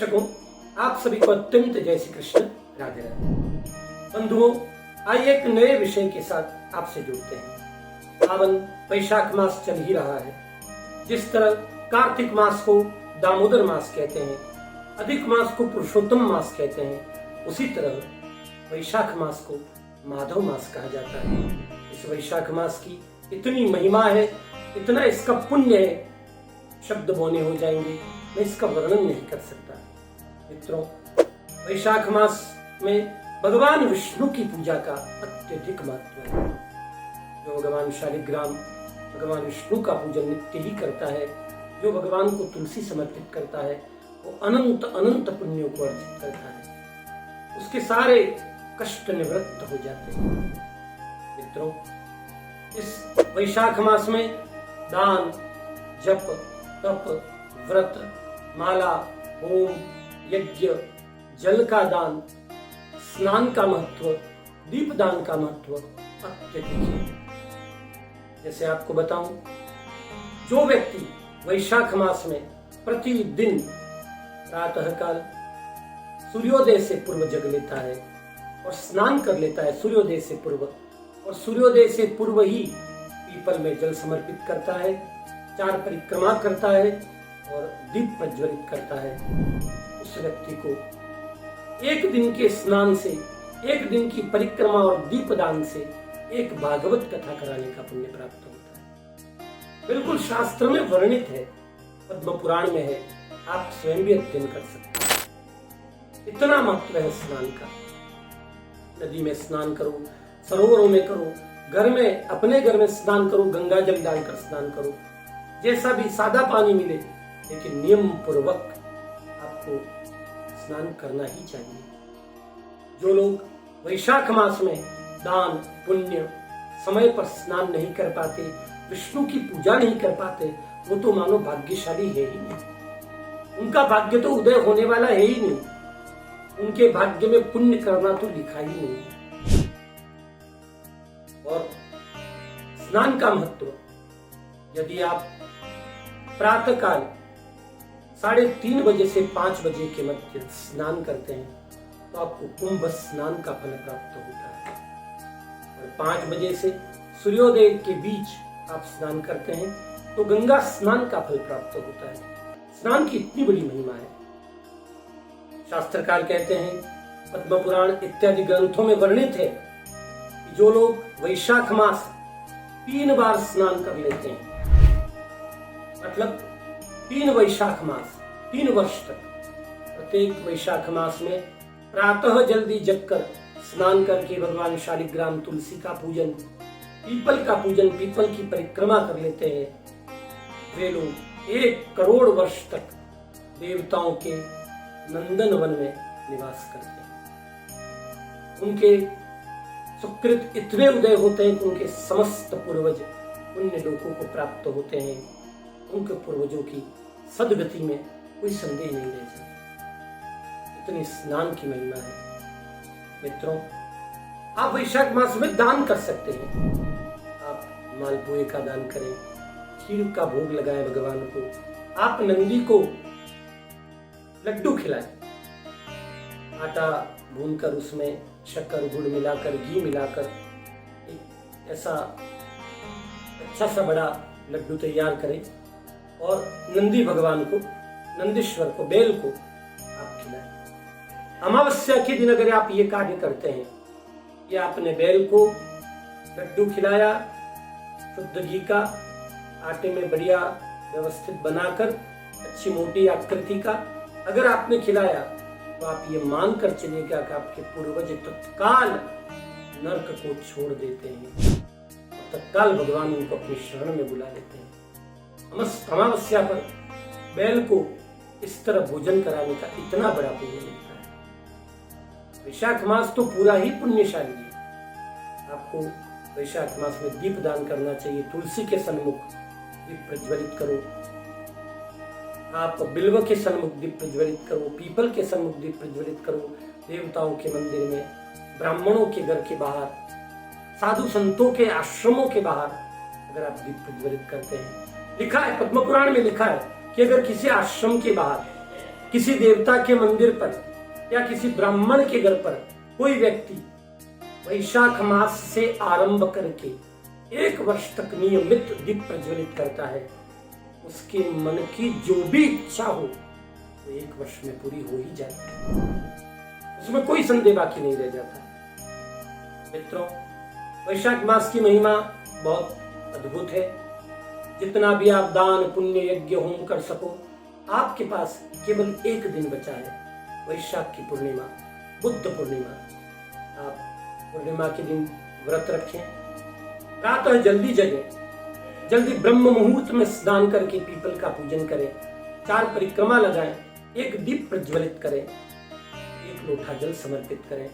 दर्शकों, आप सभी को अत्यंत जय श्री कृष्ण, राधे राधे। बंधुओं, आइए एक नए विषय के साथ आपसे जुड़ते हैं। सावन वैशाख मास चल ही रहा है। जिस तरह कार्तिक मास को दामोदर मास कहते हैं, अधिक मास को पुरुषोत्तम मास कहते हैं, उसी तरह वैशाख मास को माधव मास कहा जाता है। इस वैशाख मास की इतनी महिमा है, इतना इसका पुण्य है, शब्द बोने हो जाएंगे, मैं इसका वर्णन नहीं कर सकता। मित्रों, वैशाख मास में भगवान विष्णु की पूजा का अत्यधिक महत्व है। जो भगवान शालिग्राम भगवान विष्णु का पूजन नित्य ही करता है, जो भगवान को तुलसी समर्पित करता है, वो अनंत अनंत पुण्यों को अर्जित करता है। उसके सारे कष्ट निवृत्त हो जाते हैं। मित्रों, इस वैशाख मास में दान, जप, तप, व्रत, माला, होम, यज्ञ, जल का दान, स्नान का महत्व, दीपदान का महत्व अत्यधिक है। जैसे आपको बताऊं, जो व्यक्ति वैशाख मास में प्रतिदिन प्रातःकाल सूर्योदय से पूर्व जग लेता है और स्नान कर लेता है सूर्योदय से पूर्व, और सूर्योदय से पूर्व ही पीपल में जल समर्पित करता है, 4 परिक्रमा करता है और दीप प्रज्वलित करता है, उस व्यक्ति को एक दिन के स्नान से, एक दिन की परिक्रमा और दीपदान से एक भागवत कथा कराने का पुण्य प्राप्त होता है। बिल्कुल शास्त्र में वर्णित है, पद्म पुराण में है, आप स्वयं भी अध्ययन कर सकते हैं। इतना महत्व है स्नान का। नदी में स्नान करो, सरोवरों में करो, घर में, अपने घर में स्नान करो, गंगा जल डालकर स्नान करो, जैसा भी सादा पानी मिले, लेकिन नियम पूर्वक आपको स्नान करना ही चाहिए। जो लोग वैशाख मास में दान, पुण्य, समय पर स्नान नहीं कर पाते, विष्णु की पूजा नहीं कर पाते, वो तो मानो भाग्यशाली है ही नहीं। उनका भाग्य तो उदय होने वाला है ही नहीं। उनके भाग्य में पुण्य करना तो लिखा ही नहीं है। और स्नान का महत्व, यदि आप प्रातःकाल 3:30 बजे से 5 बजे के मध्य स्नान करते हैं तो आपको कुंभ स्नान का फल प्राप्त होता है। और 5 बजे से सूर्योदय के बीच आप स्नान करते हैं तो गंगा स्नान का फल प्राप्त होता है। स्नान की इतनी बड़ी महिमा है। शास्त्रकार कहते हैं, पद्म पुराण इत्यादि ग्रंथों में वर्णित है कि जो लोग वैशाख मास 3 बार स्नान कर लेते हैं, मतलब 3 वैशाख मास, 3 वर्ष तक, प्रत्येक वैशाख मास में प्रातः जल्दी जगकर स्नान करके भगवान शालिग्राम तुलसी का पूजन, पीपल का पूजन, पीपल की परिक्रमा कर लेते हैं, वे लोग 1 करोड़ वर्ष तक देवताओं के नंदन वन में निवास करते हैं। उनके सुकृत इतने उदय होते हैं कि उनके समस्त पूर्वज पुण्य लोकों को प्राप्त होते हैं। उनके पूर्वजों की सदगति में कोई संदेह नहीं रह सकता। इतनी स्नान की महिमा है। मित्रों, आप वैशाख मास में दान कर सकते हैं। आप मालपुए का दान करें, खीर का भोग लगाएं भगवान को, आप नंदी को लड्डू खिलाएं, आटा भूनकर उसमें शक्कर, गुड़ मिलाकर, घी मिलाकर एक ऐसा अच्छा सा बड़ा लड्डू तैयार करें और नंदी भगवान को, नंदीश्वर को, बेल को आप खिलाएं। अमावस्या के दिन अगर आप ये कार्य करते हैं कि आपने बेल को लड्डू खिलाया, शुद्ध घी का, आटे में बढ़िया व्यवस्थित बनाकर अच्छी मोटी आकृति का अगर आपने खिलाया, तो आप ये मानकर चलिएगा कि आपके पूर्वज तत्काल नरक को छोड़ देते हैं, तत्काल भगवान उनको अपनी शरण में बुला लेते हैं। अमावस्या पर बैल को इस तरह भोजन कराने का इतना बड़ा पुण्य मिलता है। वैशाख मास तो पूरा ही पुण्यशाली है। आपको वैशाख मास में दीप दान करना चाहिए। तुलसी के सन्मुख दीप प्रज्वलित करो, आप बिल्व के सन्मुख दीप प्रज्वलित करो, पीपल के सन्मुख दीप प्रज्वलित करो, देवताओं के मंदिर में, ब्राह्मणों के घर के बाहर, साधु संतों के आश्रमों के बाहर अगर आप दीप प्रज्वलित करते हैं। लिखा है, पद्म पुराण में लिखा है कि अगर किसी आश्रम के बाहर किसी देवता के मंदिर पर या किसी ब्राह्मण के घर पर कोई व्यक्ति वैशाख मास से आरंभ करके 1 वर्ष तक नियमित दीप प्रज्वलित करता है, उसके मन की जो भी इच्छा हो वो 1 वर्ष में पूरी हो ही जाती है। उसमें कोई संदेह बाकी नहीं रह जाता। मित्रों, वैशाख मास की महिमा बहुत अद्भुत है। जितना भी आप दान पुण्य यज्ञ होम कर सको, आपके पास केवल 1 दिन बचा है, वैशाख की पूर्णिमा, बुद्ध पूर्णिमा। आप पूर्णिमा के दिन व्रत रखें, प्रातः जल्दी जगें, जल्दी ब्रह्म मुहूर्त में स्नान करके पीपल का पूजन करें, 4 परिक्रमा लगाएं, 1 दीप प्रज्वलित करें, 1 लोटा जल समर्पित करें,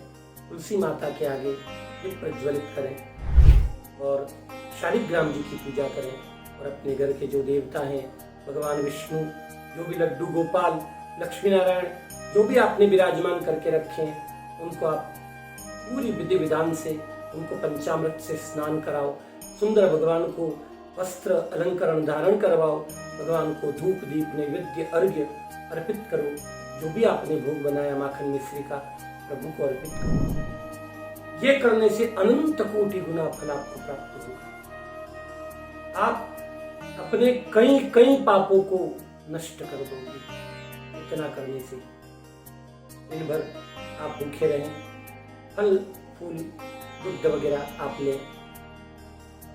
तुलसी माता के आगे दीप प्रज्वलित करें और शालिग्राम जी की पूजा करें। और अपने घर के जो देवता हैं, भगवान विष्णु, जो भी लड्डू गोपाल, लक्ष्मी नारायण, जो भी आपने विराजमान करके रखे हैं, उनको आप पूरी विधि विधान से उनको पंचामृत से स्नान कराओ, सुंदर भगवान को वस्त्र अलंकरण धारण करवाओ, भगवान को धूप दीप नैवेद्य अर्घ्य अर्पित करो। जो भी आपने भोग बनाया माखन मिश्री का, प्रभु को अर्पित करो। ये करने से अनंत कोटि गुना फल आपको प्राप्त होगा। आप अपने कई कई पापों को नष्ट कर दोगे। इतना करने से दिन भर आप भूखे रहें, फल फूल दूध वगैरह आप लें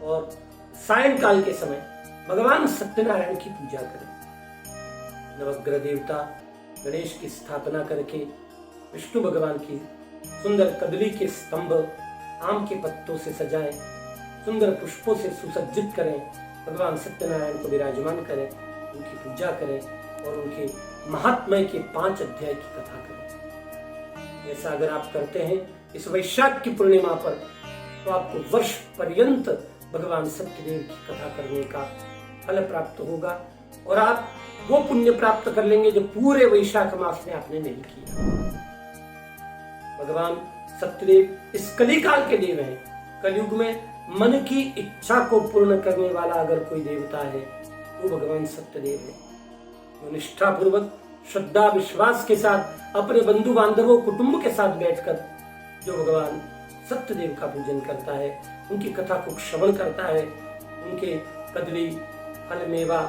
और सायंकाल के समय भगवान सत्यनारायण की पूजा करें। नवग्रह देवता गणेश की स्थापना करके विष्णु भगवान की सुंदर कदली के स्तंभ आम के पत्तों से सजाएं, सुंदर पुष्पों से सुसज्जित करें, भगवान सत्यनारायण को विराजमान करें, उनकी पूजा करें और उनके महात्म्य के 5 अध्याय की कथा करें। ऐसा अगर आप करते हैं इस वैशाख की पूर्णिमा पर, तो आपको वर्ष पर्यंत भगवान सत्यदेव की कथा करने का फल प्राप्त होगा और आप वो पुण्य प्राप्त कर लेंगे जो पूरे वैशाख मास में आपने नहीं किया। भगवान सत्यदेव इस कलिकाल के देव हैं। कलयुग में मन की इच्छा को पूर्ण करने वाला अगर कोई देवता है तो भगवान सत्यदेव है। जो निष्ठापूर्वक श्रद्धा विश्वास के साथ अपने बंधु बांधवों कुटुंब के साथ बैठकर जो भगवान सत्यदेव का पूजन करता है, उनकी कथा को श्रवण करता है, उनके कदली फल मेवा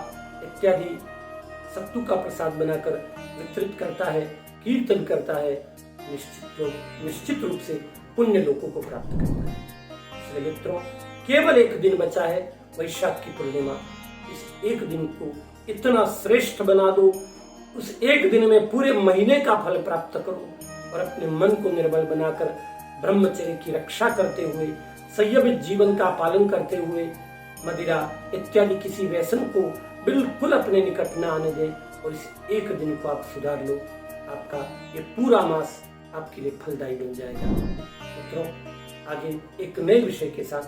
इत्यादि सत्तू का प्रसाद बनाकर वितरित करता है, कीर्तन करता है, निश्चित रूप से पुण्य लोकों को प्राप्त करता है। इसलिए मित्रों, केवल 1 दिन बचा है वैशाख की पूर्णिमा। इस 1 दिन को इतना श्रेष्ठ बना दो, उस 1 दिन में पूरे महीने का फल प्राप्त करो और अपने मन को निर्मल बनाकर ब्रह्मचर्य की रक्षा करते हुए, संयमित जीवन का पालन करते हुए, मदिरा इत्यादि किसी व्यसन को बिल्कुल अपने निकट न आने दें और इस 1 दिन को आप सुधार लो। आपका ये पूरा मास आपके लिए फलदायी बन जाएगा। मित्रों, आगे एक नए विषय के साथ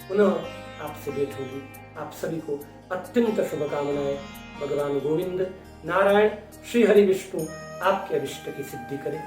पुनः आपसे भेंट होगी। आप सभी को अत्यंत शुभकामनाएं। भगवान गोविंद नारायण श्री हरि विष्णु आपके अभिष्ट की सिद्धि करें।